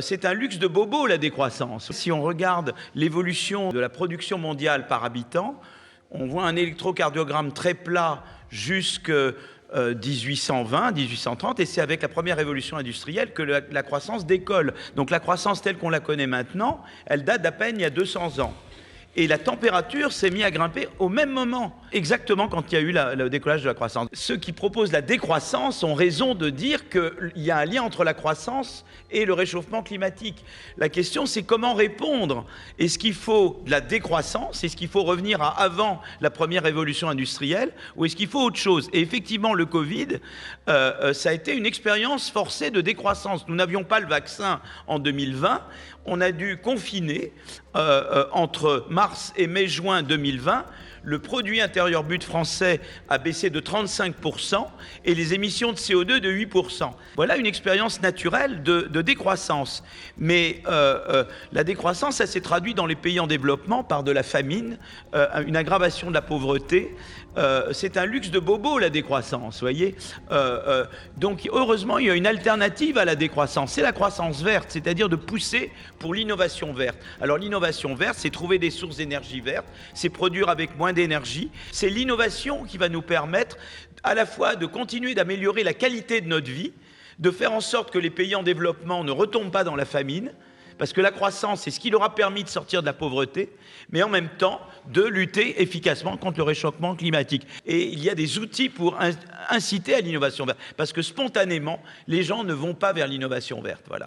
C'est un luxe de bobo, la décroissance. Si on regarde l'évolution de la production mondiale par habitant, on voit un électrocardiogramme très plat jusqu'à 1820, 1830, et c'est avec la première révolution industrielle que la croissance décolle. Donc la croissance telle qu'on la connaît maintenant, elle date d'à peine il y a 200 ans. Et la température s'est mise à grimper au même moment, exactement quand il y a eu le décollage de la croissance. Ceux qui proposent la décroissance ont raison de dire qu'il y a un lien entre la croissance et le réchauffement climatique. La question, c'est comment répondre. Est-ce qu'il faut de la décroissance? Est-ce qu'il faut revenir à avant la première révolution industrielle? Ou est-ce qu'il faut autre chose? Et effectivement, le Covid, ça a été une expérience forcée de décroissance. Nous n'avions pas le vaccin en 2020. On a dû confiner entre mars et mai-juin 2020. Le produit intérieur brut français a baissé de 35% et les émissions de CO2 de 8%. Voilà une expérience naturelle de décroissance. Mais la décroissance, ça s'est traduit dans les pays en développement par de la famine, une aggravation de la pauvreté. C'est un luxe de bobo, la décroissance, vous voyez. Donc heureusement, il y a une alternative à la décroissance. C'est la croissance verte, c'est-à-dire de pousser pour l'innovation verte. Alors l'innovation verte, c'est trouver des sources d'énergie verte, c'est produire avec moins d'énergie. C'est l'innovation qui va nous permettre à la fois de continuer d'améliorer la qualité de notre vie, de faire en sorte que les pays en développement ne retombent pas dans la famine, parce que la croissance, c'est ce qui leur a permis de sortir de la pauvreté, mais en même temps de lutter efficacement contre le réchauffement climatique. Et il y a des outils pour inciter à l'innovation verte, parce que spontanément, les gens ne vont pas vers l'innovation verte. Voilà.